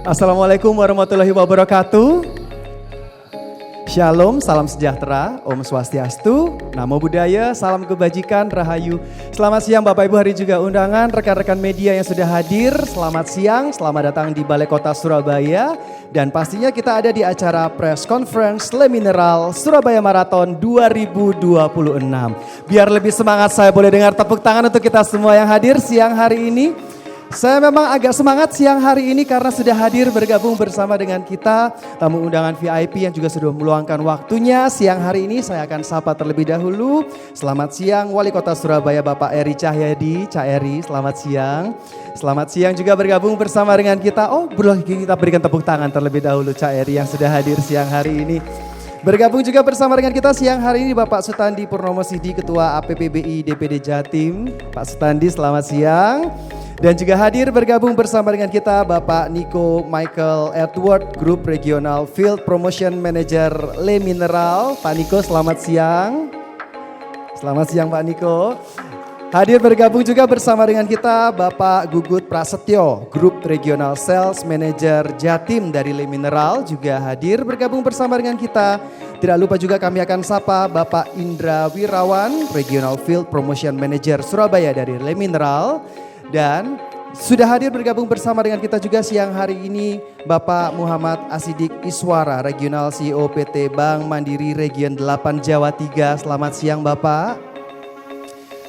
Assalamualaikum warahmatullahi wabarakatuh. Shalom, salam sejahtera, Om Swastiastu, Namo Buddhaya, salam kebajikan, Rahayu. Selamat siang Bapak Ibu, hari juga undangan, rekan-rekan media yang sudah hadir. Selamat siang, selamat datang di Balai Kota Surabaya. Dan pastinya kita ada di acara Press Conference Le Mineral Surabaya Marathon 2026. Biar lebih semangat saya boleh dengar tepuk tangan untuk kita semua yang hadir siang hari ini. Saya memang agak semangat siang hari ini karena sudah hadir bergabung bersama dengan kita tamu undangan VIP yang juga sudah meluangkan waktunya. Siang hari ini saya akan sapa terlebih dahulu. Selamat siang Wali Kota Surabaya Bapak Eri Cahyadi. Cak Eri, selamat siang. Selamat siang juga bergabung bersama dengan kita. Oh, boleh kita berikan tepuk tangan terlebih dahulu Cak Eri yang sudah hadir siang hari ini. Bergabung juga bersama dengan kita siang hari ini Bapak Sutandi Purnomo Sidi, Ketua APPBI DPD Jatim. Pak Sutandi, selamat siang. Dan juga hadir bergabung bersama dengan kita Bapak Niko Michael Edward, Group Regional Field Promotion Manager Le Mineral. Pak Niko, selamat siang. Selamat siang Pak Niko. Hadir bergabung juga bersama dengan kita Bapak Gugut Prasetyo, Group Regional Sales Manager Jatim dari Le Mineral, juga hadir bergabung bersama dengan kita. Tidak lupa juga kami akan sapa Bapak Indra Wirawan, Regional Field Promotion Manager Surabaya dari Le Mineral. Dan sudah hadir bergabung bersama dengan kita juga siang hari ini Bapak Muhammad Asidik Iswara, Regional CEO PT Bank Mandiri Region 8 Jawa 3. Selamat siang Bapak.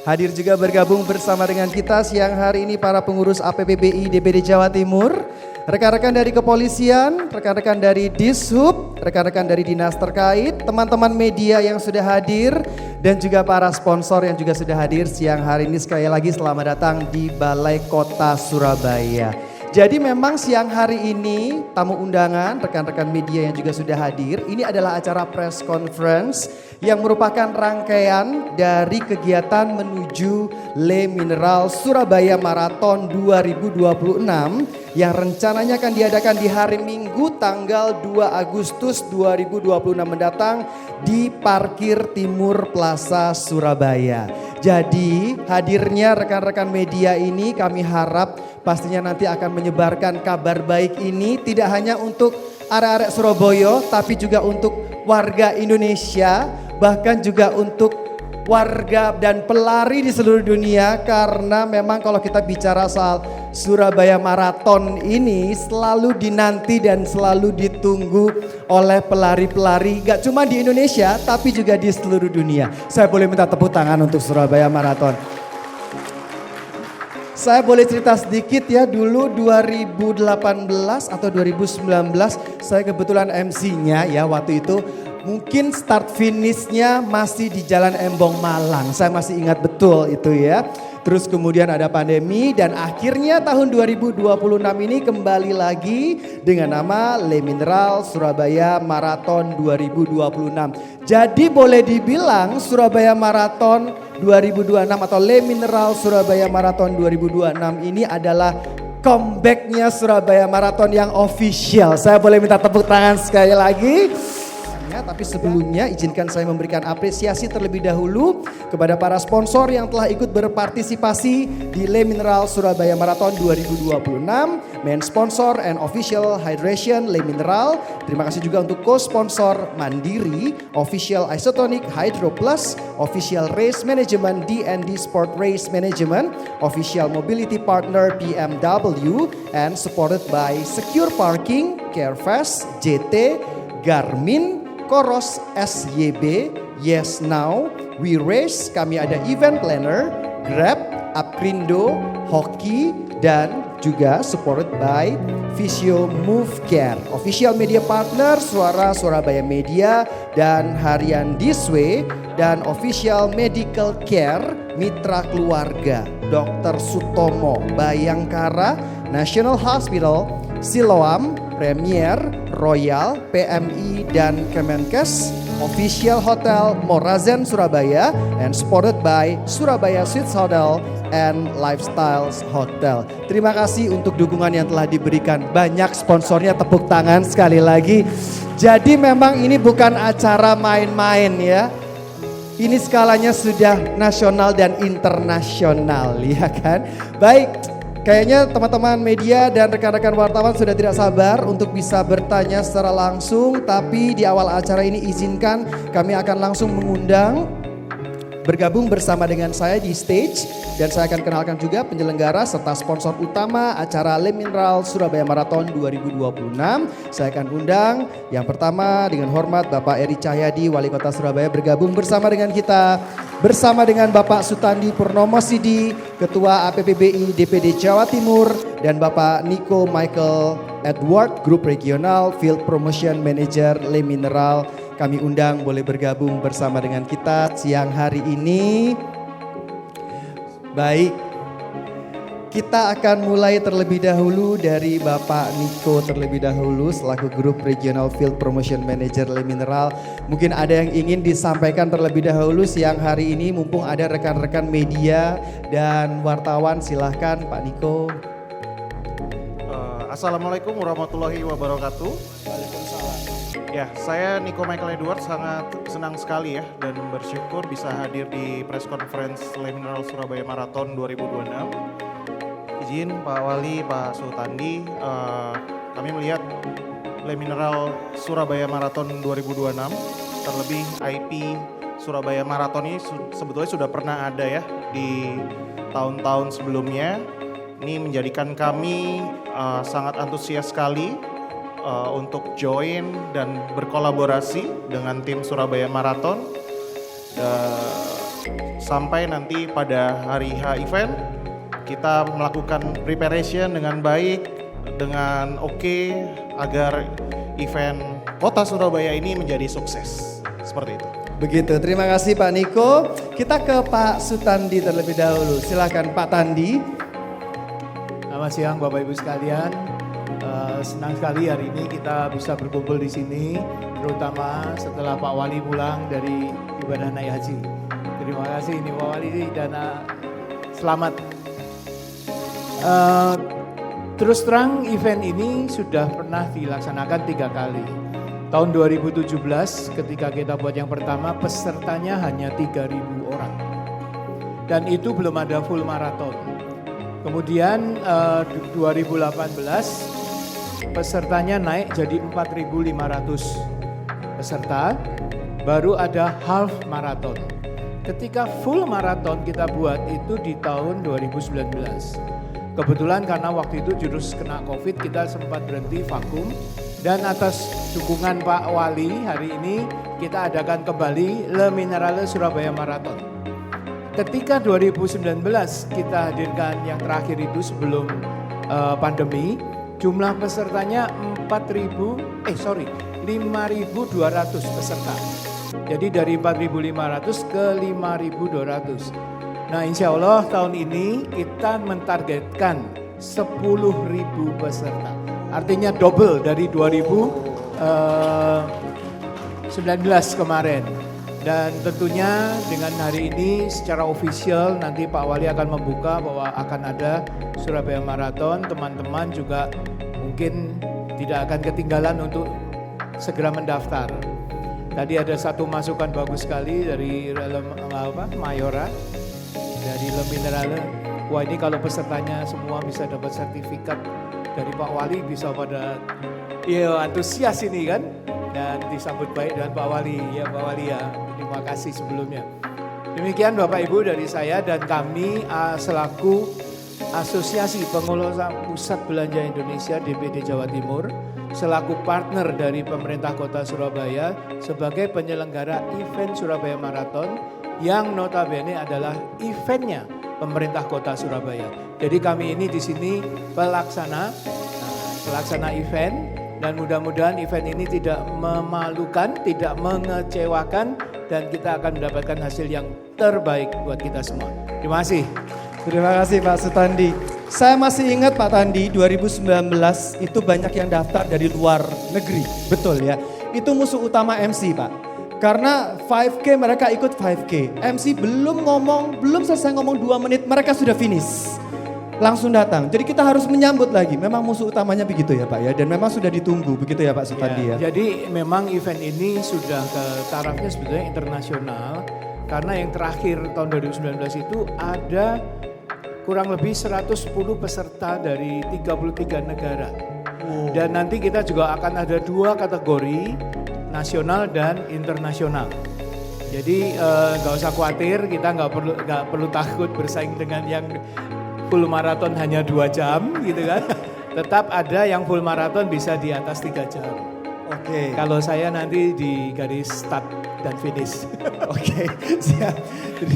Hadir juga bergabung bersama dengan kita siang hari ini para pengurus APPBI DPD Jawa Timur, rekan-rekan dari kepolisian, rekan-rekan dari Dishub, rekan-rekan dari dinas terkait, teman-teman media yang sudah hadir, dan juga para sponsor yang juga sudah hadir siang hari ini. Sekali lagi selamat datang di Balai Kota Surabaya. Jadi memang siang hari ini tamu undangan, rekan-rekan media yang juga sudah hadir, ini adalah acara press conference yang merupakan rangkaian dari kegiatan menuju Le Mineral Surabaya Marathon 2026 yang rencananya akan diadakan di hari Minggu tanggal 2 Agustus 2026 mendatang di Parkir Timur Plaza Surabaya. Jadi hadirnya rekan-rekan media ini kami harap pastinya nanti akan menyebarkan kabar baik ini tidak hanya untuk arek-arek Surabaya tapi juga untuk warga Indonesia, bahkan juga untuk warga dan pelari di seluruh dunia, karena memang kalau kita bicara soal Surabaya Marathon ini selalu dinanti dan selalu ditunggu oleh pelari-pelari gak cuma di Indonesia tapi juga di seluruh dunia. Saya boleh minta tepuk tangan untuk Surabaya Marathon. Saya boleh cerita sedikit ya, dulu 2018 atau 2019 saya kebetulan MC-nya ya waktu itu. Mungkin start finishnya masih di Jalan Embong Malang, saya masih ingat betul itu ya. Terus kemudian ada pandemi dan akhirnya tahun 2026 ini kembali lagi dengan nama Le Mineral Surabaya Marathon 2026. Jadi boleh dibilang Surabaya Marathon 2026 atau Le Mineral Surabaya Marathon 2026 ini adalah comebacknya Surabaya Marathon yang official. Saya boleh minta tepuk tangan sekali lagi. Tapi sebelumnya izinkan saya memberikan apresiasi terlebih dahulu kepada para sponsor yang telah ikut berpartisipasi di Le Mineral Surabaya Marathon 2026. Main sponsor and official hydration Le Mineral. Terima kasih juga untuk co-sponsor Mandiri, official Isotonic Hydro Plus, official race management D&D Sport Race Management, official mobility partner BMW, and supported by Secure Parking, Carefast, JT, Garmin, Koros SYB, Yes Now, We Race, kami ada event planner, Grab, Upgrindo, Hoki, dan juga supported by Visio Move Care. Official media partner Suara Surabaya Media dan Harian This Way, dan official medical care Mitra Keluarga, Dr. Sutomo, Bayangkara, National Hospital, Siloam, Premier, Royal, PMI, dan Kemenkes. Official Hotel Morazen Surabaya and supported by Surabaya Suites Hotel and Lifestyles Hotel. Terima kasih untuk dukungan yang telah diberikan. Banyak sponsornya, tepuk tangan sekali lagi. Jadi memang ini bukan acara main-main ya. Ini skalanya sudah nasional dan internasional ya kan. Baik, Kayaknya teman-teman media dan rekan-rekan wartawan sudah tidak sabar untuk bisa bertanya secara langsung. Tapi di awal acara ini izinkan kami akan langsung mengundang bergabung bersama dengan saya di stage. Dan saya akan kenalkan juga penyelenggara serta sponsor utama acara Le Mineral Surabaya Marathon 2026. Saya akan undang yang pertama dengan hormat Bapak Eri Cahyadi, Wali Kota Surabaya bergabung bersama dengan kita. Bersama dengan Bapak Sutandi Purnomo Sidi, Ketua APPBI DPD Jawa Timur. Dan Bapak Nico Michael Edward, Grup Regional Field Promotion Manager Le Mineral. Kami undang boleh bergabung bersama dengan kita siang hari ini. Baik, kita akan mulai terlebih dahulu dari Bapak Nico terlebih dahulu selaku Grup Regional Field Promotion Manager Le Mineral. Mungkin ada yang ingin disampaikan terlebih dahulu siang hari ini mumpung ada rekan-rekan media dan wartawan, silahkan Pak Nico. Assalamualaikum warahmatullahi wabarakatuh. Waalaikumsalam. Ya, saya Nico Michael Edward sangat senang sekali ya dan bersyukur bisa hadir di press conference Le Mineral Surabaya Marathon 2026. Izin Pak Wali, Pak Sutandi, kami melihat Le Mineral Surabaya Marathon 2026, terlebih IP Surabaya Marathon ini sebetulnya sudah pernah ada ya di tahun-tahun sebelumnya. Ini menjadikan kami sangat antusias sekali untuk join dan berkolaborasi dengan tim Surabaya Marathon sampai nanti pada hari H event kita melakukan preparation dengan baik, dengan oke agar event Kota Surabaya ini menjadi sukses. Seperti itu. Begitu, terima kasih Pak Nico. Kita ke Pak Sutandi terlebih dahulu. Silakan Pak Tandi. Selamat siang Bapak Ibu sekalian. Senang sekali hari ini kita bisa berkumpul di sini, terutama setelah Pak Wali pulang dari ibadah naik haji. Terima kasih ini Pak Wali dan selamat. Terus terang event ini sudah pernah dilaksanakan 3 kali. Tahun 2017 ketika kita buat yang pertama pesertanya hanya 3.000 orang. Dan itu belum ada full marathon. Kemudian 2018 pesertanya naik jadi 4.500 peserta, baru ada half marathon. Ketika full marathon kita buat itu di tahun 2019. Kebetulan karena waktu itu jurus kena COVID kita sempat berhenti vakum. Dan atas dukungan Pak Wali hari ini kita adakan kembali Le Mineral Surabaya Marathon. Ketika 2019 kita hadirkan yang terakhir itu sebelum pandemi, jumlah pesertanya 5.200 peserta. Jadi dari 4.500 ke 5.200. Nah insya Allah tahun ini kita mentargetkan 10.000 peserta. Artinya double dari 2019 kemarin. Dan tentunya dengan hari ini secara official nanti Pak Wali akan membuka bahwa akan ada Surabaya Marathon. Teman-teman juga mungkin tidak akan ketinggalan untuk segera mendaftar. Tadi ada satu masukan bagus sekali dari Mayora, dari Le Mineral. Wah ini kalau pesertanya semua bisa dapat sertifikat dari Pak Wali bisa pada antusias ini kan. Dan disambut baik dengan Pak Wali, ya Pak Wali ya, terima kasih sebelumnya. Demikian Bapak Ibu dari saya dan kami selaku Asosiasi Pengelola Pusat Belanja Indonesia DPD Jawa Timur, selaku partner dari pemerintah Kota Surabaya sebagai penyelenggara event Surabaya Marathon yang notabene adalah eventnya pemerintah Kota Surabaya. Jadi kami ini di sini pelaksana event. Dan mudah-mudahan event ini tidak memalukan, tidak mengecewakan, dan kita akan mendapatkan hasil yang terbaik buat kita semua. Terima kasih. Terima kasih Pak Sutandi. Saya masih ingat Pak Tandi 2019 itu banyak yang daftar dari luar negeri. Betul ya. Itu musuh utama MC Pak. Karena 5K mereka ikut 5K. MC belum selesai ngomong 2 menit mereka sudah finish. Langsung datang. Jadi kita harus menyambut lagi. Memang musuh utamanya begitu ya Pak ya. Dan memang sudah ditunggu begitu ya Pak Sutandi ya. Jadi memang event ini sudah ke tarafnya sebetulnya internasional. Karena yang terakhir tahun 2019 itu ada kurang lebih 110 peserta dari 33 negara. Dan nanti kita juga akan ada 2 kategori, nasional dan internasional. Jadi nggak usah khawatir, kita nggak perlu takut bersaing dengan yang full maraton hanya 2 jam gitu kan. Tetap ada yang full maraton bisa di atas 3 jam. Oke. Kalau saya nanti di garis start dan finish. Oke, siap.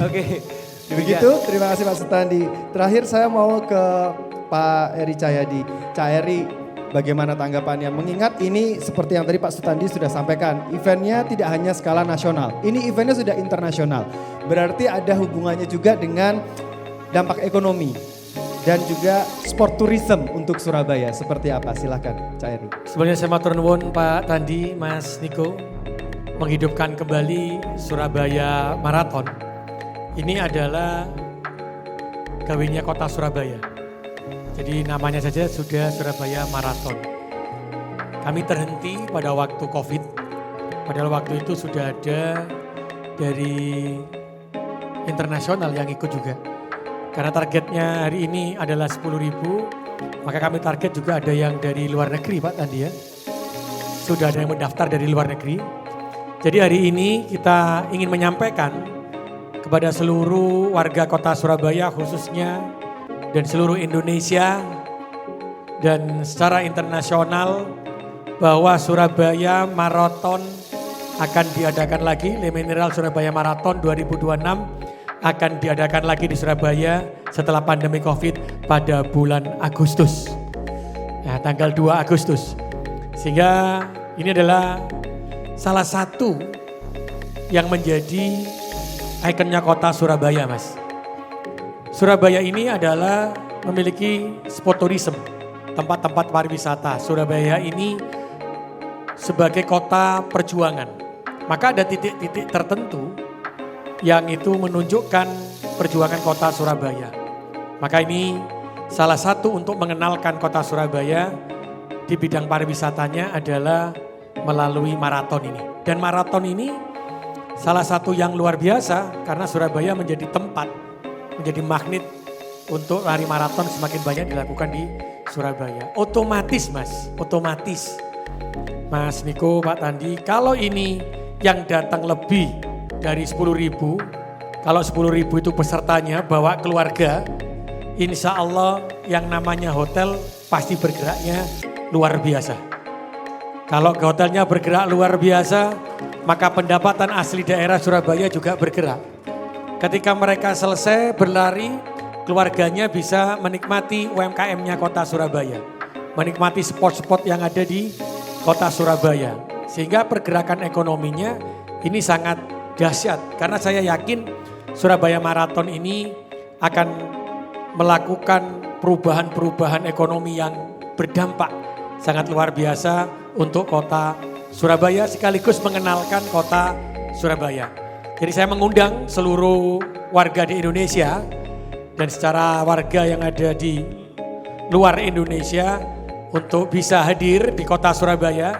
Oke. Begitu, terima kasih Pak Sutandi. Terakhir saya mau ke Pak Eri Cahyadi. Cak Eri, bagaimana tanggapannya? Mengingat ini seperti yang tadi Pak Sutandi sudah sampaikan, eventnya tidak hanya skala nasional, ini eventnya sudah internasional. Berarti ada hubungannya juga dengan dampak ekonomi dan juga sport tourism untuk Surabaya. Seperti apa? Silakan Cak Eri. Sebenarnya saya matur nuwun Pak Tandi, Mas Niko, menghidupkan kembali Surabaya Marathon. Ini adalah gawinya kota Surabaya. Jadi namanya saja sudah Surabaya Marathon. Kami terhenti pada waktu Covid, padahal waktu itu sudah ada dari internasional yang ikut juga. Karena targetnya hari ini adalah 10.000, maka kami target juga ada yang dari luar negeri Pak Tandi ya. Sudah ada yang mendaftar dari luar negeri. Jadi hari ini kita ingin menyampaikan kepada seluruh warga kota Surabaya khususnya dan seluruh Indonesia dan secara internasional bahwa Surabaya Marathon akan diadakan lagi, Le Mineral Surabaya Marathon 2026 akan diadakan lagi di Surabaya setelah pandemi Covid pada bulan Agustus. Nah, tanggal 2 Agustus. Sehingga ini adalah salah satu yang menjadi ikonnya kota Surabaya, Mas. Surabaya ini adalah memiliki sport tourism, tempat-tempat pariwisata. Surabaya ini sebagai kota perjuangan. Maka ada titik-titik tertentu yang itu menunjukkan perjuangan kota Surabaya. Maka ini salah satu untuk mengenalkan kota Surabaya di bidang pariwisatanya adalah melalui maraton ini. Dan maraton ini salah satu yang luar biasa karena Surabaya menjadi tempat, menjadi magnet untuk lari maraton semakin banyak dilakukan di Surabaya. Otomatis Mas, otomatis. Mas Niko, Pak Tandi, kalau ini yang datang lebih dari 10.000, kalau 10.000 itu pesertanya bawa keluarga, insya Allah yang namanya hotel pasti bergeraknya luar biasa. Kalau ke hotelnya bergerak luar biasa, maka pendapatan asli daerah Surabaya juga bergerak. Ketika mereka selesai berlari, keluarganya bisa menikmati UMKM-nya kota Surabaya. Menikmati spot-spot yang ada di kota Surabaya. Sehingga pergerakan ekonominya ini sangat dahsyat. Karena saya yakin Surabaya Marathon ini akan melakukan perubahan-perubahan ekonomi yang berdampak sangat luar biasa untuk kota Surabaya sekaligus mengenalkan kota Surabaya. Jadi saya mengundang seluruh warga di Indonesia dan secara warga yang ada di luar Indonesia untuk bisa hadir di kota Surabaya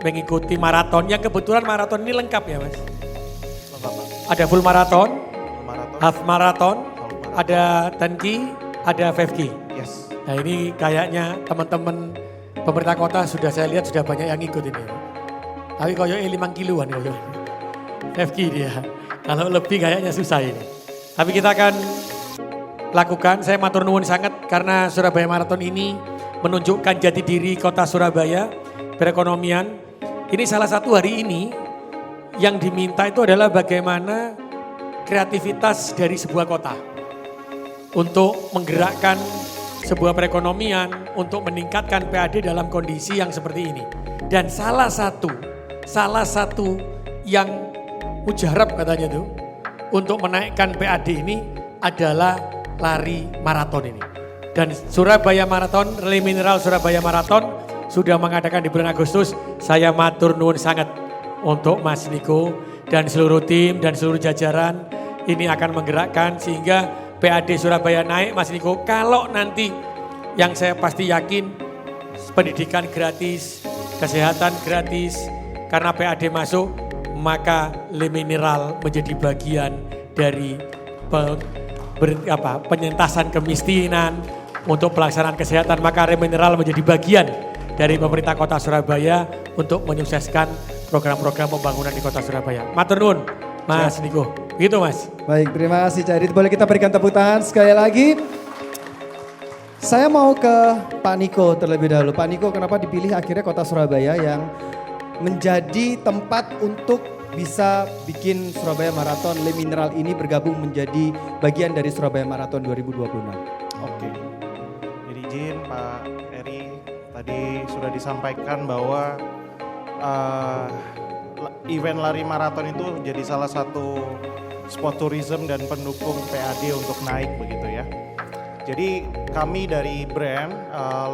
mengikuti maraton yang kebetulan maraton ini lengkap ya Mas. Ada full maraton, half maraton, ada 10K, ada 5K. Yes. Nah ini kayaknya teman-teman pemerintah kota sudah saya lihat sudah banyak yang ikut ini. Tapi koyoknya 5 kiloan koyok. 5K dia. Kalau lebih kayaknya susah ini. Tapi kita akan lakukan, saya matur nuwun sangat karena Surabaya Marathon ini menunjukkan jati diri kota Surabaya, perekonomian. Ini salah satu hari ini yang diminta itu adalah bagaimana kreativitas dari sebuah kota. Untuk menggerakkan sebuah perekonomian, untuk meningkatkan PAD dalam kondisi yang seperti ini. Dan salah satu yang mujarab katanya tuh, untuk menaikkan PAD ini adalah lari maraton ini. Dan Surabaya Marathon, Le Mineral Surabaya Marathon sudah mengadakan di bulan Agustus. Saya matur nuwun sangat untuk Mas Niko dan seluruh tim dan seluruh jajaran ini akan menggerakkan sehingga PAD Surabaya naik Mas Niko. Kalau nanti yang saya pasti yakin pendidikan gratis, kesehatan gratis karena PAD masuk maka Le Mineral menjadi bagian dari penyentasan kemiskinan, untuk pelaksanaan kesehatan, maka Remineral menjadi bagian dari pemerintah Kota Surabaya untuk menyukseskan program-program pembangunan di Kota Surabaya. Matur nuwun, Mas Niko. Gitu Mas. Baik, terima kasih Cak Erit. Boleh kita berikan tepuk tangan sekali lagi. Saya mau ke Pak Niko terlebih dahulu. Pak Niko, kenapa dipilih akhirnya Kota Surabaya yang menjadi tempat untuk bisa bikin Surabaya Marathon Le Mineral ini bergabung menjadi bagian dari Surabaya Marathon 2026? Oke, jadi izin Pak Eri, tadi sudah disampaikan bahwa event lari maraton itu jadi salah satu spot tourism dan pendukung PAD untuk naik begitu ya. Jadi kami dari brand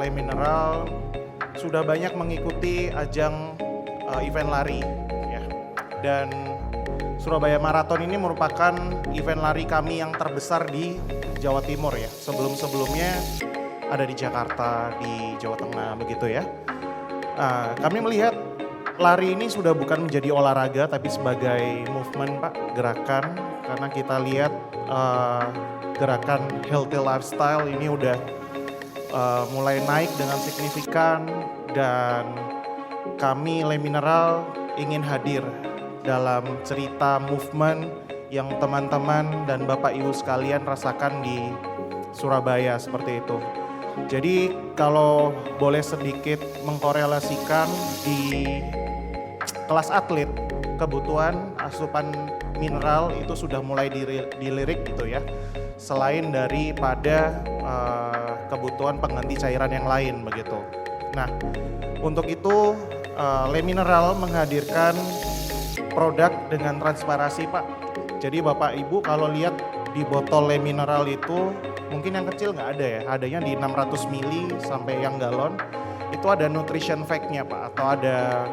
Le Mineral sudah banyak mengikuti ajang event lari ya. Dan Surabaya Marathon ini merupakan event lari kami yang terbesar di Jawa Timur ya. Sebelum-sebelumnya ada di Jakarta, di Jawa Tengah begitu ya. Kami melihat lari ini sudah bukan menjadi olahraga tapi sebagai movement Pak, gerakan. Karena kita lihat gerakan healthy lifestyle ini udah mulai naik dengan signifikan dan kami Le Mineral ingin hadir dalam cerita movement yang teman-teman dan Bapak Ibu sekalian rasakan di Surabaya seperti itu. Jadi kalau boleh sedikit mengkorelasikan di kelas atlet, kebutuhan asupan mineral itu sudah mulai dilirik gitu ya. Selain daripada kebutuhan pengganti cairan yang lain begitu. Nah, untuk itu Le Mineral menghadirkan produk dengan transparansi Pak. Jadi Bapak Ibu kalau lihat di botol Le Mineral itu mungkin yang kecil nggak ada ya, adanya di 600 mili sampai yang galon. Itu ada nutrition fact-nya Pak, atau ada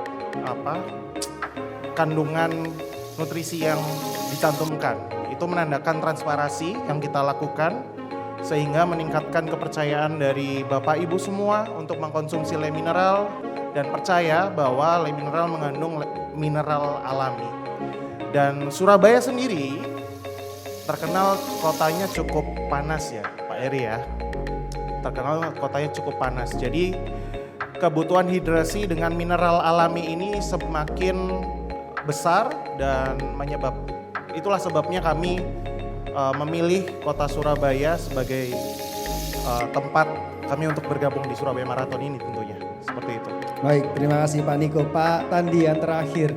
kandungan nutrisi yang dicantumkan. Itu menandakan transparansi yang kita lakukan sehingga meningkatkan kepercayaan dari Bapak Ibu semua untuk mengkonsumsi Le Mineral dan percaya bahwa Le Mineral mengandung mineral alami. Dan Surabaya sendiri terkenal kotanya cukup panas ya Pak Eri ya. Terkenal kotanya cukup panas. Jadi kebutuhan hidrasi dengan mineral alami ini semakin besar dan itulah sebabnya kami memilih kota Surabaya sebagai tempat kami untuk bergabung di Surabaya Marathon ini tentunya. Seperti itu. Baik, terima kasih Pak Niko. Pak Tandi yang terakhir,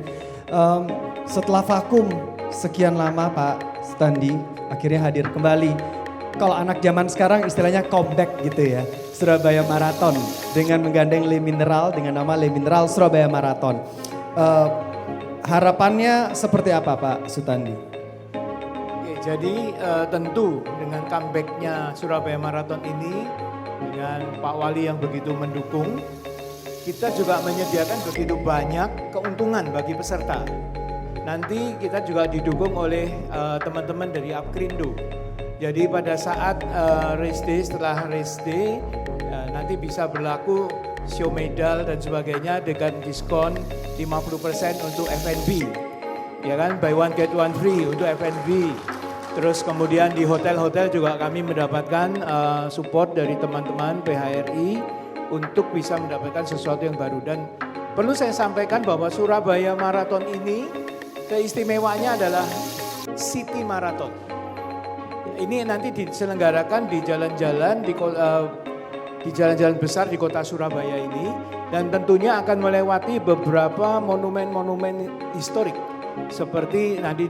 setelah vakum sekian lama Pak Tandi akhirnya hadir kembali. Kalau anak zaman sekarang istilahnya comeback gitu ya. Surabaya Marathon dengan menggandeng Le Mineral dengan nama Le Mineral Surabaya Marathon. Harapannya seperti apa Pak Sutandi? Oke, jadi tentu dengan comebacknya Surabaya Marathon ini dengan Pak Wali yang begitu mendukung, kita juga menyediakan begitu banyak keuntungan bagi peserta. Nanti kita juga didukung oleh teman-teman dari Apkrindo. Jadi pada saat race day, setelah race day, nanti bisa berlaku show medal dan sebagainya dengan diskon 50% untuk F&B. Ya kan, buy one get one free untuk F&B. Terus kemudian di hotel-hotel juga kami mendapatkan support dari teman-teman PHRI untuk bisa mendapatkan sesuatu yang baru. Dan perlu saya sampaikan bahwa Surabaya Marathon ini keistimewaannya adalah City Marathon. Ini nanti diselenggarakan di jalan-jalan di jalan-jalan besar di kota Surabaya ini, dan tentunya akan melewati beberapa monumen-monumen historik seperti nanti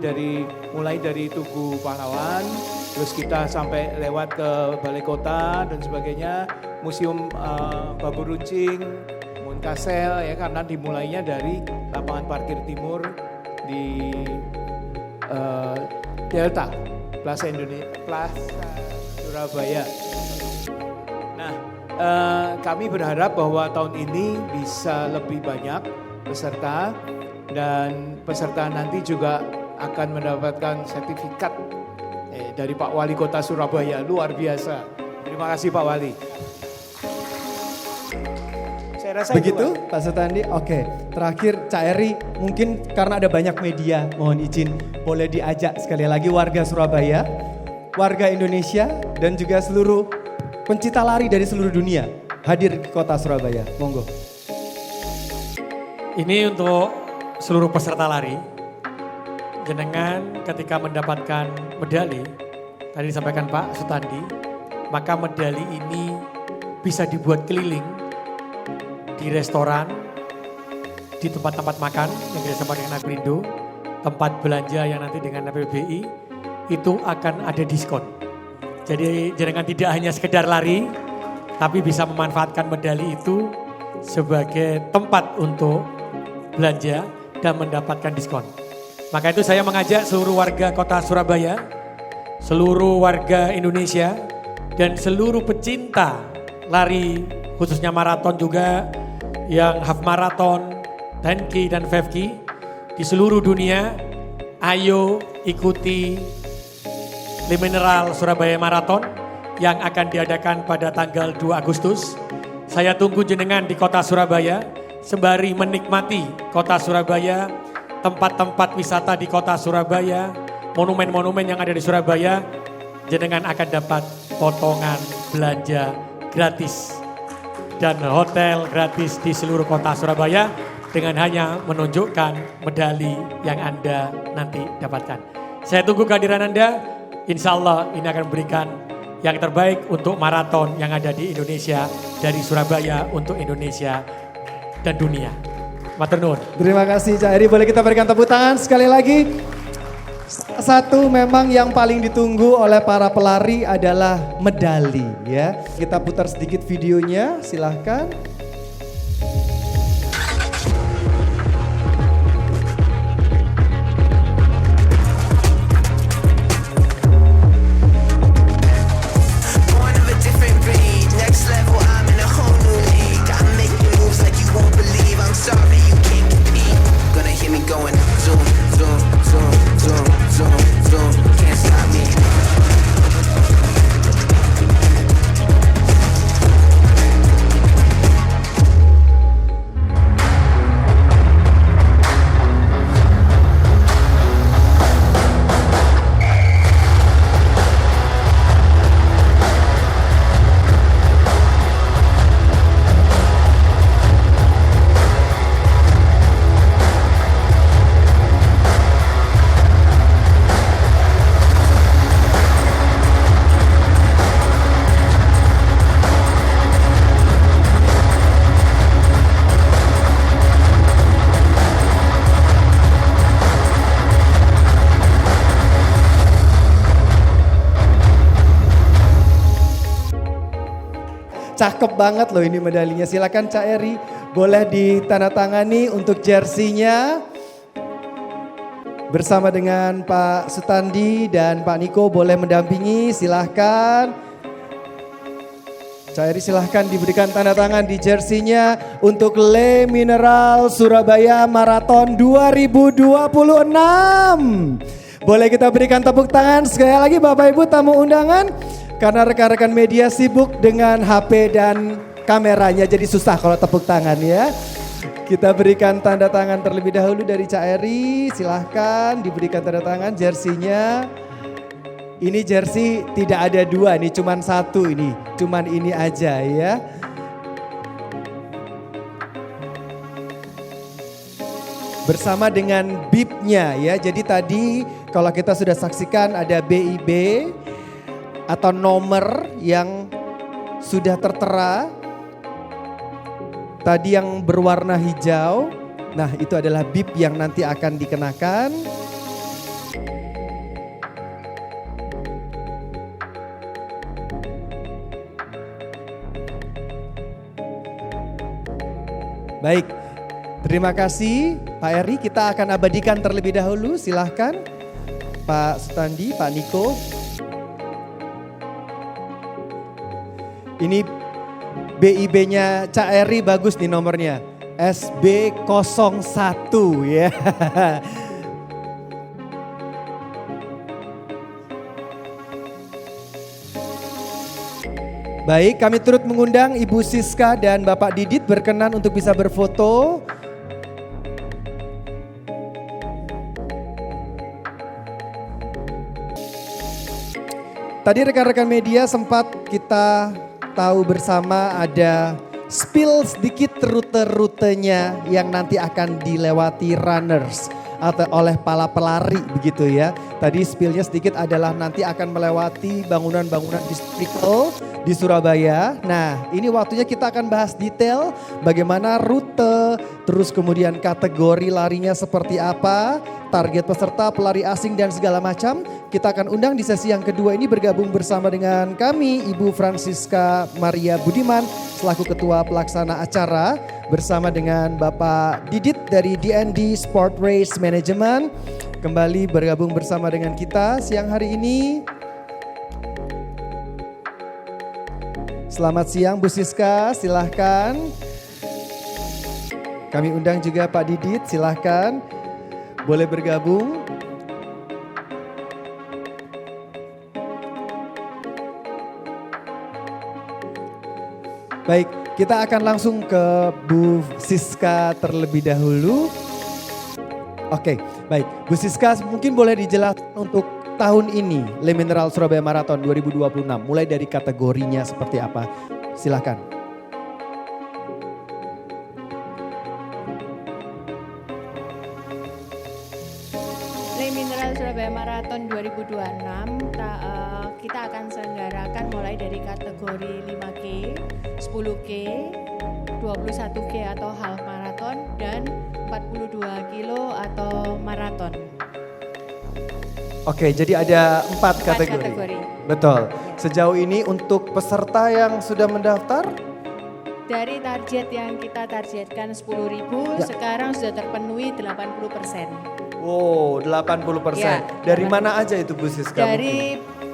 mulai dari Tugu Pahlawan, terus kita sampai lewat ke Balai Kota dan sebagainya, Museum Babu Runcing, Munkasel ya, karena dimulainya dari lapangan parkir timur di Delta, Plaza Surabaya. Nah, kami berharap bahwa tahun ini bisa lebih banyak peserta dan peserta nanti juga akan mendapatkan sertifikat dari Pak Wali Kota Surabaya, luar biasa. Terima kasih Pak Wali. Saya rasa begitu Pak Sutandi. Oke, terakhir Cak Eri, mungkin karena ada banyak media, mohon izin boleh diajak sekali lagi warga Surabaya warga Indonesia dan juga seluruh pencinta lari dari seluruh dunia hadir di kota Surabaya. Monggo. Ini untuk seluruh peserta lari. Jenengan ketika mendapatkan medali, tadi disampaikan Pak Sutandi, maka medali ini bisa dibuat keliling di restoran, di tempat-tempat makan yang kerjasama dengan Agrindo, tempat belanja yang nanti dengan PBBI, itu akan ada diskon. Jadi jenengan tidak hanya sekedar lari, tapi bisa memanfaatkan medali itu sebagai tempat untuk belanja dan mendapatkan diskon. Maka itu saya mengajak seluruh warga kota Surabaya, seluruh warga Indonesia, dan seluruh pecinta lari, khususnya maraton juga, yang half marathon, 10K dan 5K di seluruh dunia. Ayo ikuti Le Mineral Surabaya Marathon yang akan diadakan pada tanggal 2 Agustus. Saya tunggu jenengan di kota Surabaya, sembari menikmati kota Surabaya, tempat-tempat wisata di kota Surabaya, monumen-monumen yang ada di Surabaya. Jenengan akan dapat potongan belanja gratis dan hotel gratis di seluruh kota Surabaya dengan hanya menunjukkan medali yang Anda nanti dapatkan. Saya tunggu kehadiran Anda, insya Allah ini akan memberikan yang terbaik untuk maraton yang ada di Indonesia, dari Surabaya untuk Indonesia dan dunia. Matur nuwun. Terima kasih Cak Eri, boleh kita berikan tepuk tangan sekali lagi. Satu memang yang paling ditunggu oleh para pelari adalah medali ya. Kita putar sedikit videonya, silahkan. Cakep banget loh ini medalinya. Silakan Cak Eri, boleh ditandatangani untuk jersinya. Bersama dengan Pak Sutandi dan Pak Niko boleh mendampingi, silahkan. Cak Eri silahkan diberikan tanda tangan di jersinya untuk Le Mineral Surabaya Marathon 2026. Boleh kita berikan tepuk tangan sekali lagi Bapak Ibu tamu undangan. Karena rekan-rekan media sibuk dengan HP dan kameranya, jadi susah kalau tepuk tangan ya. Kita berikan tanda tangan terlebih dahulu dari Cak Eri, silahkan diberikan tanda tangan jersinya. Ini jersey tidak ada dua, ini cuman satu ini, cuman ini aja ya. Bersama dengan bibnya ya, jadi tadi kalau kita sudah saksikan ada BIB, atau nomor yang sudah tertera. Tadi yang berwarna hijau, nah itu adalah bib yang nanti akan dikenakan. Baik, terima kasih Pak Eri, kita akan abadikan terlebih dahulu, silahkan Pak Sutandi, Pak Niko. Ini BIB-nya Cak Eri bagus nih nomornya. SB01 ya. Baik, kami turut mengundang Ibu Siska dan Bapak Didit berkenan untuk bisa berfoto. tadi rekan-rekan media sempat kita tahu bersama ada spill sedikit rute-rutenya yang nanti akan dilewati runners atau oleh para pelari begitu ya. Tadi spillnya sedikit adalah nanti akan melewati bangunan-bangunan historical di Surabaya. Nah, ini waktunya kita akan bahas detail bagaimana rute, terus kemudian kategori larinya seperti apa, target peserta, pelari asing dan segala macam. Kita akan undang di sesi yang kedua ini bergabung bersama dengan kami Ibu Francisca Maria Budiman selaku Ketua Pelaksana Acara bersama dengan Bapak Didit dari DND Sport Race Management kembali bergabung bersama dengan kita siang hari ini. Selamat siang Bu Siska, silahkan. Kami undang juga Pak Didit, silahkan. Boleh bergabung. Baik, kita akan langsung ke Bu Siska terlebih dahulu. Oke, baik. Bu Siska mungkin boleh dijelaskan untuk tahun ini Le Mineral Surabaya Marathon 2026 mulai dari kategorinya seperti apa? Silakan. Le Mineral Surabaya Marathon 2026 kita akan selenggarakan mulai dari kategori 5K, 10K, 21K atau half marathon dan 42 kilo atau maraton. Oke, jadi ada 4 kategori. Betul. Sejauh ini untuk peserta yang sudah mendaftar? Dari target yang kita targetkan 10.000, sekarang sudah terpenuhi 80%. Oh, 80%. Ya, Dari mana aja itu Bu Siska?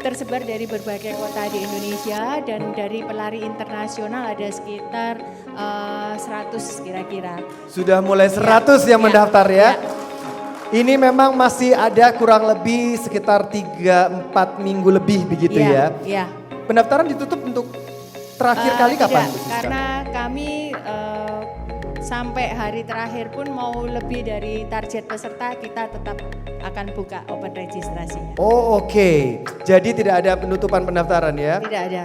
Tersebar dari berbagai kota di Indonesia dan dari pelari internasional ada sekitar 100 kira-kira. Sudah mulai 100 yang mendaftar ya? Ini memang masih ada kurang lebih sekitar 3-4 minggu lebih begitu ya? Iya. Pendaftaran ditutup untuk terakhir kali kapan? Tidak, karena kami sampai hari terakhir pun mau lebih dari target peserta kita tetap akan buka open registrasinya. Oh oke, jadi tidak ada penutupan pendaftaran ya? Tidak ada.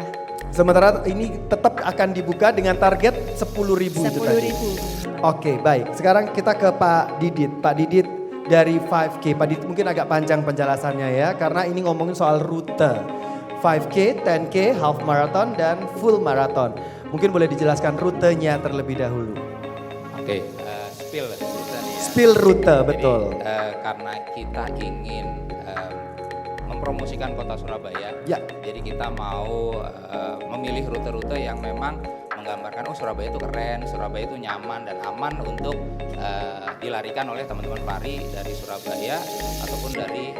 Sementara ini tetap akan dibuka dengan target 10.000 itu tadi? 10.000. Oke baik, sekarang kita ke Pak Didit. Pak Didit dari 5K, Pak Didit mungkin agak panjang penjelasannya ya, karena ini ngomongin soal rute. 5K, 10K, half marathon dan full marathon. Mungkin boleh dijelaskan rutenya terlebih dahulu. Oke, spill rute nih ya. Spill rute, betul. Jadi, karena kita ingin mempromosikan kota Surabaya, Ya. jadi kita mau memilih rute-rute yang memang menggambarkan Surabaya itu keren, Surabaya itu nyaman dan aman untuk dilarikan oleh teman-teman pelari dari Surabaya ataupun dari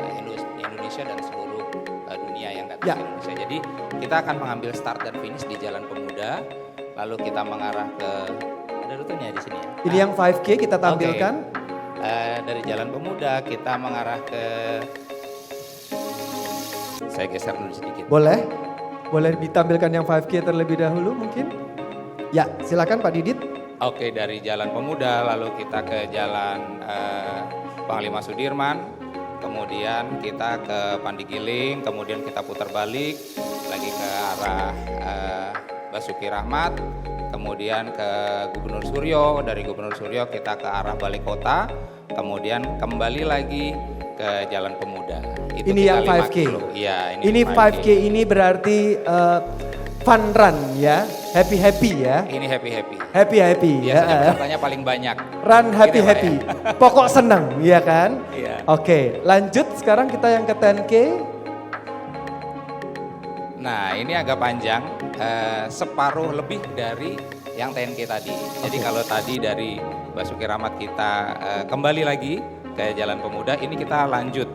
Indonesia dan seluruh dunia yang datang ke Indonesia. Jadi kita akan mengambil start dan finish di Jalan Pemuda, lalu kita mengarah ke ada rutenya di sini ya. Ini yang 5K kita tampilkan. Dari Jalan Pemuda kita mengarah ke, saya geser dulu sedikit. Boleh? Boleh ditampilkan yang 5K terlebih dahulu mungkin? Ya silakan Pak Didit. Oke, dari Jalan Pemuda lalu kita ke Jalan Panglima Sudirman, kemudian kita ke Pandigiling, kemudian kita putar balik lagi ke arah Basuki Rahmat, kemudian ke Gubernur Suryo, dari Gubernur Suryo kita ke arah Balai Kota, kemudian kembali lagi ke Jalan Pemuda. Itu Ini yang 5K. Iya, ini 5K ini berarti fun run ya, happy ya. Ini happy. Happy ya. Biasanya pesertanya paling banyak. Run happy. Gitu ya, Pak ya? Pokok senang ya kan? Iya. Oke, lanjut sekarang kita yang ke 10K. Nah, ini agak panjang, separuh lebih dari yang 10K tadi. Jadi kalau tadi dari Basuki Rahmat kita kembali lagi ke Jalan Pemuda, ini kita lanjut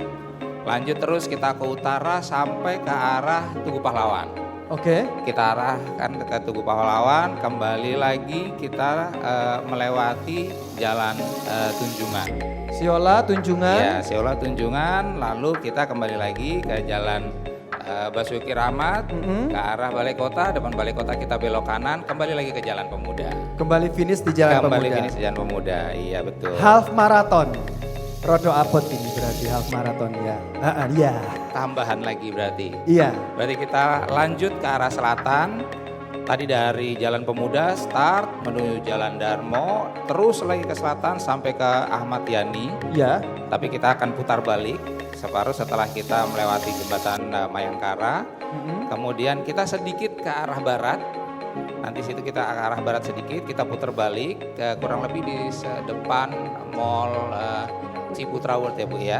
terus kita ke utara sampai ke arah Tugu Pahlawan. Oke. Kita arahkan ke Tugu Pahlawan, kembali lagi kita melewati Jalan Tunjungan. Siola Tunjungan. Ya, Siola Tunjungan, lalu kita kembali lagi ke Jalan Basuki Rahmat, ke arah Balai Kota, depan Balai Kota kita belok kanan, kembali lagi ke Jalan Pemuda. Kembali finish di Jalan Kembali Pemuda. finish di Jalan Pemuda, iya betul. Half marathon. Rodo abot ini berarti half marathon ya. Iya. Tambahan lagi berarti. Iya. Berarti kita lanjut ke arah selatan. Tadi dari Jalan Pemuda start menuju Jalan Darmo, terus lagi ke selatan sampai ke Ahmad Yani. Iya. Tapi kita akan putar balik separuh setelah kita melewati jembatan Mayangkara. Kemudian kita sedikit ke arah barat. Nanti situ kita ke arah barat sedikit, kita putar balik ke kurang lebih di depan Mall Ciputra World ya Bu ya.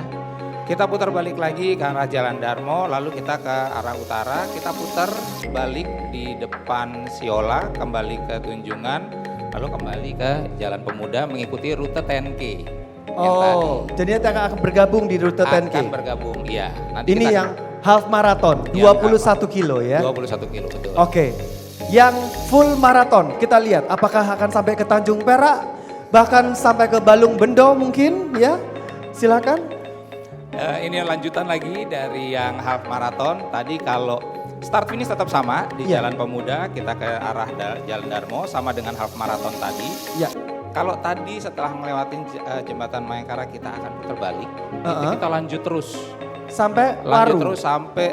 Kita putar balik lagi ke arah Jalan Darmo, lalu kita ke arah utara, kita putar balik di depan Siola, kembali ke Tunjungan, lalu kembali ke Jalan Pemuda mengikuti rute 10K. Oh, jadi nanti akan bergabung di rute 10K. Akan bergabung, iya. Nanti Ini kita yang half marathon, Yang 21 kilo ya. 21 kilo betul. Oke. Yang full marathon, kita lihat apakah akan sampai ke Tanjung Perak, bahkan sampai ke Balung Bendo mungkin ya. Silakan. Ini lanjutan lagi dari yang half marathon. Tadi kalau start finish tetap sama di Iya. Jalan Pemuda, kita ke arah Jalan Darmo sama dengan half marathon tadi. Ya. Kalau tadi setelah melewati jembatan Mayangkara kita akan putar balik. Nanti kita lanjut terus. Sampai Lanjut Waru. terus sampai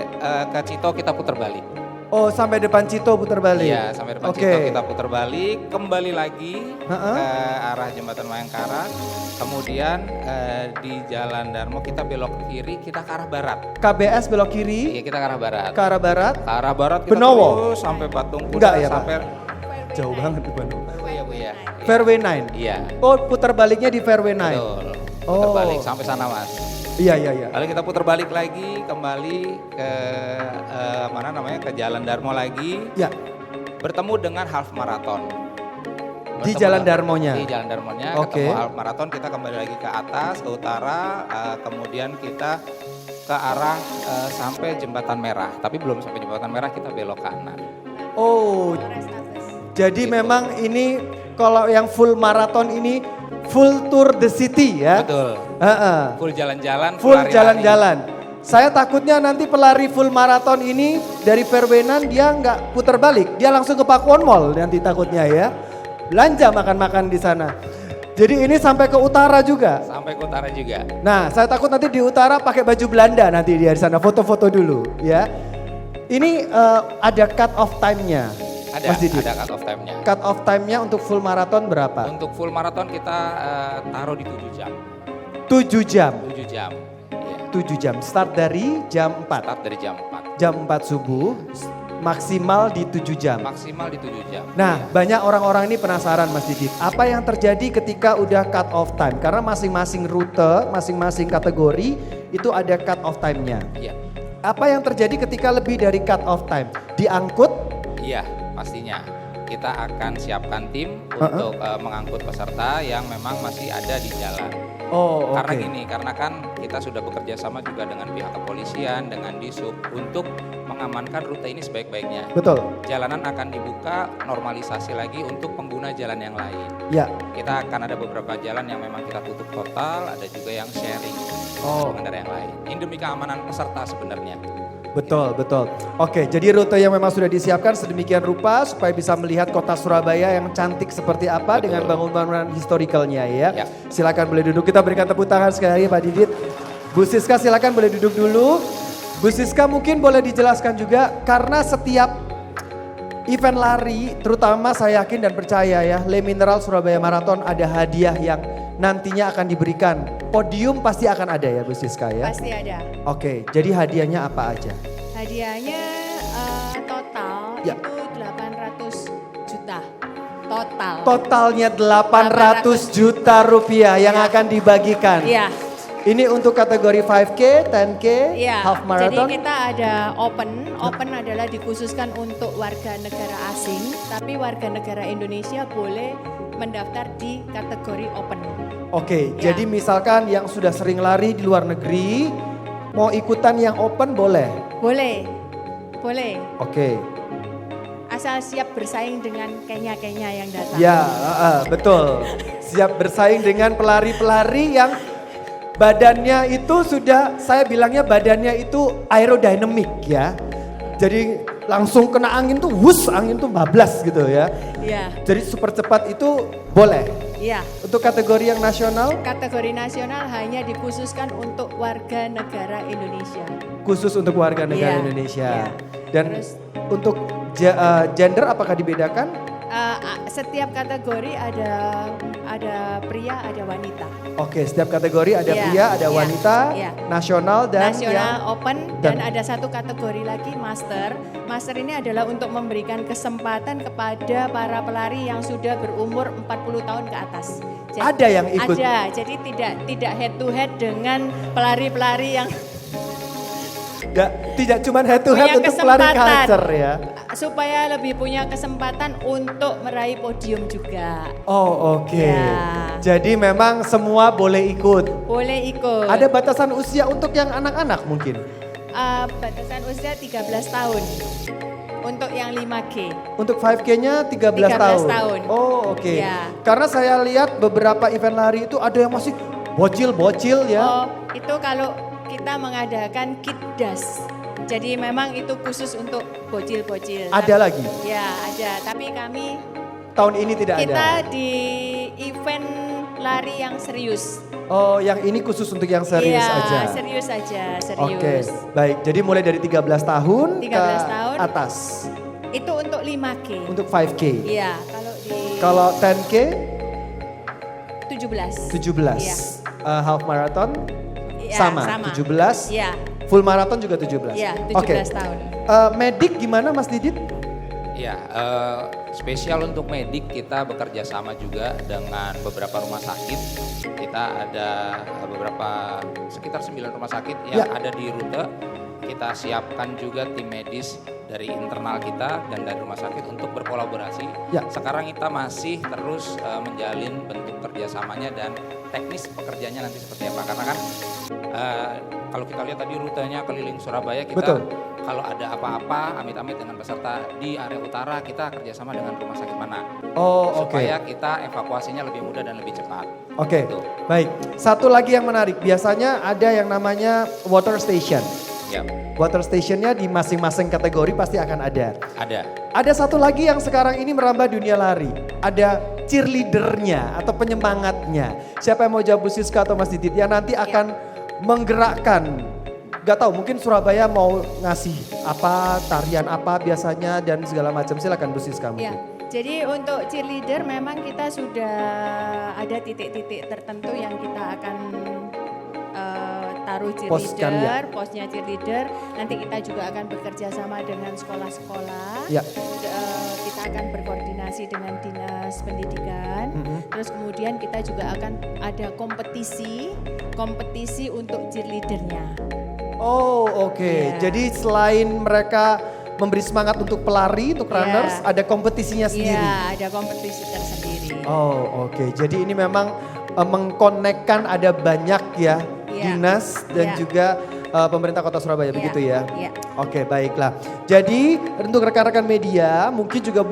ke Cito kita putar balik. Oh, sampai depan Cito putar balik. Iya, sampai depan Oke. Cito kita putar balik, kembali lagi Ha-ha. ke arah jembatan Mayangkara. Kemudian di Jalan Darmo kita belok ke kiri, kita ke arah barat. KBS belok kiri, Iya, kita ke arah barat. ke arah barat. Ke arah barat kita Benowo? terus sampai Patung Kuda Enggak ya, Pak? sampai Jauh banget di Bandung. Iya, Bu ya. Fairway 9. Iya. Oh, putar baliknya di Fairway 9. Betul. Putar Oh. balik sampai sana, Mas. Iya, iya, iya. Lalu kita putar balik lagi kembali ke mana namanya? Ke Jalan Darmo lagi, Ya, bertemu dengan half marathon. di Jalan Darmonya. Di Jalan Darmonya Oke. ketemu half marathon, kita kembali lagi ke atas, ke utara, kemudian kita ke arah sampai Jembatan Merah. Tapi belum sampai Jembatan Merah kita belok kanan. Oh, jadi memang ini kalau yang full marathon ini full tour the city ya. Betul. Heeh. Full jalan-jalan, Full lari-lari. jalan-jalan. Saya takutnya nanti pelari full marathon ini dari Fairway 9 dia nggak putar balik, dia langsung ke Pakuwon Mall nanti takutnya ya. Belanja makan-makan di sana. Jadi ini sampai ke utara juga. Sampai ke utara juga. Nah, saya takut nanti di utara pakai baju Belanda nanti dia di sana foto-foto dulu ya. Ini ada cut off time-nya. Ada, Mas Didi. ada cut off time-nya. Cut off time-nya untuk full marathon berapa? Untuk full marathon kita taruh di 7 jam. 7 jam. 7 jam. Iya. 7 jam. Start dari jam 4. Start dari jam 4. Jam 4 subuh. Maksimal di 7 jam. Maksimal di 7 jam. Nah, Iya. banyak orang-orang ini penasaran Mas Didi. Apa yang terjadi ketika udah cut off time? Karena masing-masing rute, masing-masing kategori itu ada cut off time-nya. Iya. Apa yang terjadi ketika lebih dari cut off time? Diangkut? Iya, pastinya. Kita akan siapkan tim untuk mengangkut peserta yang memang masih ada di jalan. Oh, Karena oke. gini, karena kan kita sudah bekerja sama juga dengan pihak kepolisian, dengan Disub untuk mengamankan rute ini sebaik-baiknya. Betul. Jalanan akan dibuka, normalisasi lagi untuk pengguna jalan yang lain. Ya. Kita akan ada beberapa jalan yang memang kita tutup total, ada juga yang sharing Oh. pengendara yang lain. Ini demi keamanan peserta sebenarnya. Betul, betul. Oke, jadi rute yang memang sudah disiapkan sedemikian rupa supaya bisa melihat kota Surabaya yang cantik seperti apa Betul. dengan bangunan-bangunan historikalnya ya. Ya. Silakan boleh duduk, kita berikan tepuk tangan sekali lagi Pak Didit. Bu Siska silakan boleh duduk dulu. Bu Siska mungkin boleh dijelaskan juga karena setiap event lari, terutama saya yakin dan percaya ya, Le Mineral Surabaya Marathon ada hadiah yang nantinya akan diberikan. Podium pasti akan ada ya Bu Siska ya. Pasti ada. Oke, jadi hadiahnya apa aja? Hadiahnya total Ya. itu 800 juta. Total. Totalnya 800 juta rupiah yang Ya. akan dibagikan. Iya. Ini untuk kategori 5K, 10K, Iya, half marathon. jadi kita ada open. Open adalah dikhususkan untuk warga negara asing, tapi warga negara Indonesia boleh mendaftar di kategori open. Oke, Ya. jadi misalkan yang sudah sering lari di luar negeri, mau ikutan yang open boleh? Boleh, boleh. Oke, Asal siap bersaing dengan Kenya-Kenya yang datang. ya betul. Siap bersaing dengan pelari-pelari yang badannya itu sudah, saya bilangnya badannya itu aerodinamik ya. Jadi langsung kena angin tuh, wus, angin tuh bablas gitu ya. Iya. Jadi super cepat itu boleh. Iya. Untuk kategori yang nasional, Kategori nasional hanya dikhususkan untuk warga negara Indonesia. khusus untuk warga negara Iya, Indonesia. iya. Dan Terus- untuk gender apakah dibedakan? Setiap kategori ada pria, ada wanita. Oke, setiap kategori ada Iya, pria, ada iya, wanita, iya. nasional dan Nasional yang open dan- dan ada satu kategori lagi master. Master ini adalah untuk memberikan kesempatan kepada para pelari yang sudah berumur 40 tahun ke atas. Ada yang ikut? Ada, jadi tidak head to head dengan pelari-pelari yang tidak cuma head to head punya untuk pelari kesempatan. culture ya. Supaya lebih punya kesempatan untuk meraih podium juga. Oh, oke. Ya. Jadi memang semua boleh ikut. Boleh ikut. Ada batasan usia untuk yang anak-anak mungkin? Batasan usia 13 tahun. Untuk yang 5G. Untuk 5K-nya 13 13 tahun. tahun. Oh, oke. Iya. Karena saya lihat beberapa event lari itu ada yang masih bocil-bocil ya. Oh, itu kalau kita mengadakan kitdas. Jadi memang itu khusus untuk bocil-bocil. Ada lagi? Ya, ada. Tapi kami Tahun ini tidak kita ada. di event lari yang serius. Oh, yang ini khusus untuk yang serius Iya, aja. serius aja, Oke, serius. baik. Jadi mulai dari 13 tahun 13 ke tahun. atas. Itu untuk 5K. Untuk 5K. Iya, kalau di Kalau 10K 17. 17. Iya. Half marathon Iya, sama, 17. Iya, Full marathon juga 17. iya, Oke. 17 tahun. Medik gimana Mas Didit? Ya, spesial untuk medik kita bekerja sama juga dengan beberapa rumah sakit. Kita ada beberapa sekitar 9 rumah sakit yang Ya. ada di rute. Kita siapkan juga tim medis dari internal kita dan dari rumah sakit untuk berkolaborasi. Ya. Sekarang kita masih terus menjalin bentuk kerjasamanya dan teknis pekerjaannya nanti seperti apa. Karena kan kalau kita lihat tadi rutenya keliling Surabaya, kita Betul. kalau ada apa-apa amit-amit dengan peserta di area utara, kita kerjasama dengan rumah sakit mana Oh, oke. supaya kita evakuasinya lebih mudah dan lebih cepat. Oke, Gitu. baik. Satu lagi yang menarik, biasanya ada yang namanya water station. Ya, Water stationnya di masing-masing kategori pasti akan ada. ada. Ada satu lagi yang sekarang ini merambah dunia lari. Ada cheerleadernya atau penyemangatnya. Siapa yang mau jawab Bu Siska atau Mas Didit yang nanti akan menggerakkan. Gak tahu mungkin Surabaya mau ngasih apa, tarian apa biasanya dan segala macam. Silakan Bu Siska Ya, mungkin. jadi untuk cheerleader memang kita sudah ada titik-titik tertentu yang kita akan taruh Poskan, cheerleader, ya. posnya cheerleader. Nanti kita juga akan bekerja sama dengan sekolah-sekolah. Ya. Kita akan berkoordinasi dengan dinas pendidikan. Terus kemudian kita juga akan ada kompetisi untuk cheerleadernya. Oh, oke. Iya. Jadi selain mereka memberi semangat untuk pelari, untuk Iya. runners, ada kompetisinya sendiri. Iya, ada kompetisi tersendiri. Oh, oke. Jadi ini memang mengkonekkan ada banyak ya Iya. dinas dan Iya. juga pemerintah Kota Surabaya Iya, begitu ya. iya. Oke, baiklah. Jadi untuk rekan-rekan media mungkin juga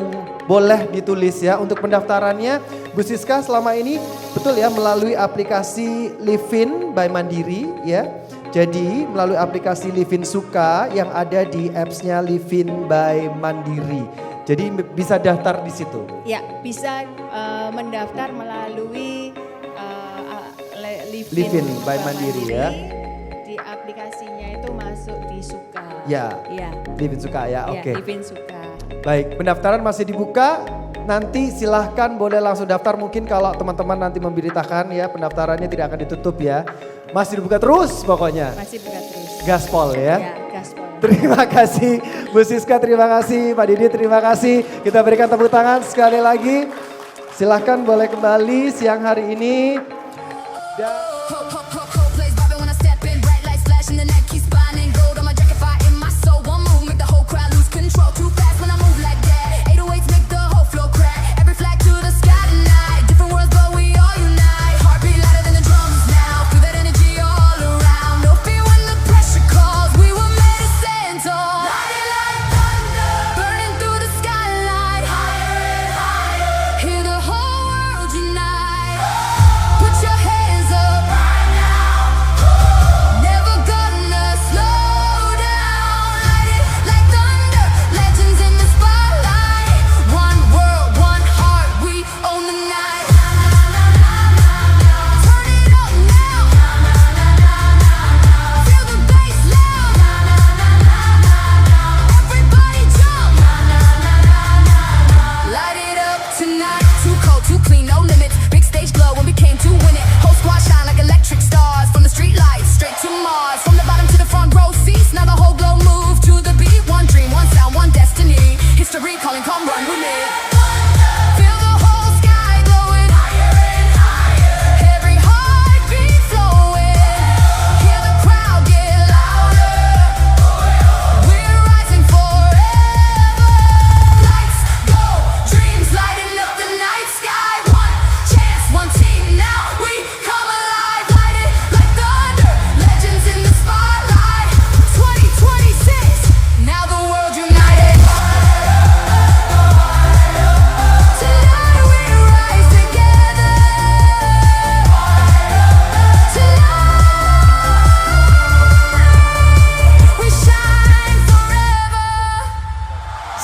boleh ditulis ya untuk pendaftarannya Bu Siska selama ini betul ya melalui aplikasi Livin by Mandiri ya. Jadi melalui aplikasi Livin Suka yang ada di apps-nya Livin by Mandiri. Jadi bisa daftar di situ. Ya, bisa mendaftar melalui Livin by Mandiri ya. Di aplikasinya itu masuk di Suka. Ya. Iya. Livin Suka ya, Iya, oke. Livin Suka. Baik, pendaftaran masih dibuka. Nanti silahkan boleh langsung daftar. Mungkin kalau teman-teman nanti memberitakan ya pendaftarannya tidak akan ditutup ya. Masih dibuka terus pokoknya. Masih buka terus. Gaspol ya. Ya, gaspol. Terima kasih Bu Siska, terima kasih Pak Didi, terima kasih. Kita berikan tepuk tangan sekali lagi. Silahkan boleh kembali siang hari ini. Plays bobbing when I step in, bright lights flashing, the night keeps burning. Gold on my jacket, fire in my soul. One move, make the whole crowd lose control. Too fast when I move like that. 808s make the whole floor crack. Every flag to the sky tonight. Different worlds, but we all unite. Heartbeat louder than the drums now. Feel that energy all around. No fear when the pressure calls. We were made to stand tall. Light it like thunder, burning through the skyline. Higher and higher. Hear the whole world unite. Put your hands up right now.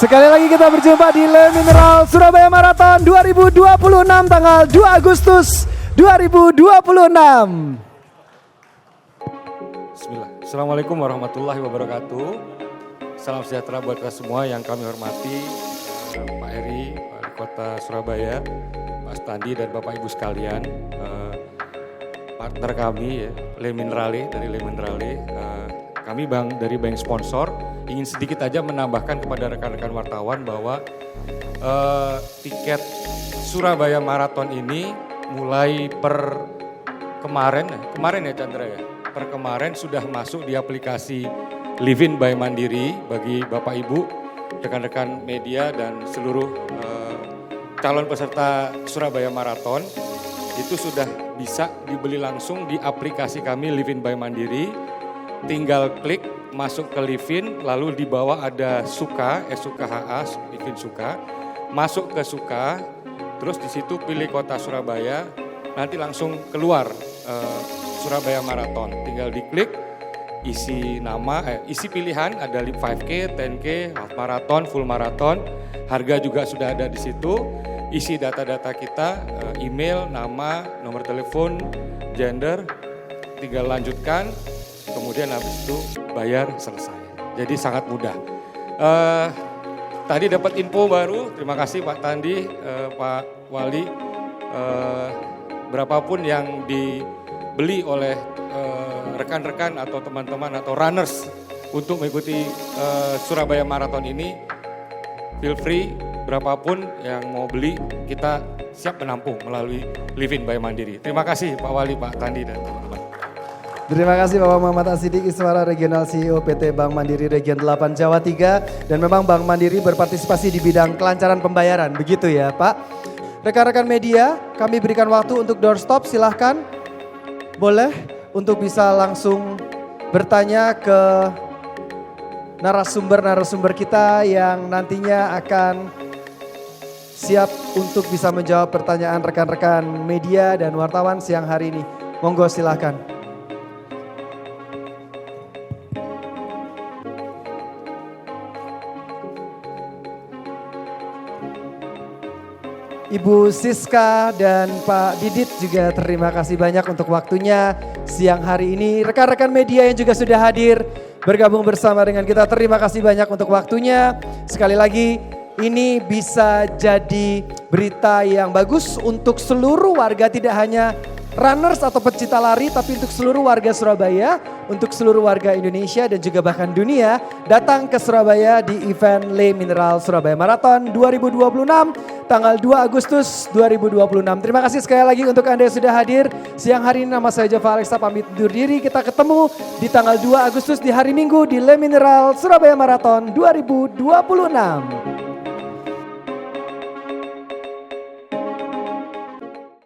Sekali lagi kita berjumpa di Le Mineral Surabaya Marathon 2026 tanggal 2 Agustus 2026. Bismillah. Assalamualaikum warahmatullahi wabarakatuh. Salam sejahtera buat kita semua yang kami hormati, Pak Eri, Wali Kota Surabaya, Pak Standi dan Bapak Ibu sekalian, partner kami ya, Le Minerale dari Le Minerale. Kami dari bank sponsor ingin sedikit aja menambahkan kepada rekan-rekan wartawan bahwa tiket Surabaya Marathon ini mulai per kemarin ya Chandra ya, per kemarin sudah masuk di aplikasi Livin by Mandiri bagi Bapak Ibu, rekan-rekan media dan seluruh calon peserta Surabaya Marathon. Itu sudah bisa dibeli langsung di aplikasi kami Livin by Mandiri. Tinggal klik masuk ke Livin, lalu di bawah ada Suka, SUKHA, Livin Suka. Masuk ke Suka, terus di situ pilih kota Surabaya, nanti langsung keluar Surabaya Marathon. Tinggal diklik, isi nama, isi pilihan ada 5K, 10K, half marathon, full marathon. Harga juga sudah ada di situ. Isi data-data kita, email, nama, nomor telepon, gender, tinggal lanjutkan. Kemudian habis itu bayar, selesai. Jadi sangat mudah. Tadi dapat info baru, terima kasih Pak Tandi, Pak Wali. Berapapun yang dibeli oleh rekan-rekan atau teman-teman atau runners untuk mengikuti Surabaya Marathon ini, feel free, berapapun yang mau beli, kita siap menampung melalui Livin by Mandiri. Terima kasih Pak Wali, Pak Tandi dan teman-teman. Terima kasih Bapak Muhammad Asidik Iswara, Regional CEO PT Bank Mandiri Region 8 Jawa 3. Dan memang Bank Mandiri berpartisipasi di bidang kelancaran pembayaran, begitu ya Pak. Rekan-rekan media, kami berikan waktu untuk doorstop, silahkan. Boleh untuk bisa langsung bertanya ke narasumber-narasumber kita yang nantinya akan siap untuk bisa menjawab pertanyaan rekan-rekan media dan wartawan siang hari ini. Monggo silahkan. Ibu Siska dan Pak Didit juga terima kasih banyak untuk waktunya siang hari ini. Rekan-rekan media yang juga sudah hadir bergabung bersama dengan kita, terima kasih banyak untuk waktunya. Sekali lagi ini bisa jadi berita yang bagus untuk seluruh warga, tidak hanya runners atau pecinta lari, tapi untuk seluruh warga Surabaya, untuk seluruh warga Indonesia dan juga bahkan dunia datang ke Surabaya di event Le Mineral Surabaya Marathon 2026 tanggal 2 Agustus 2026. Terima kasih sekali lagi untuk Anda yang sudah hadir. Siang hari ini nama saya Java Alexa pamit undur diri. Kita ketemu di tanggal 2 Agustus di hari Minggu di Le Mineral Surabaya Marathon 2026.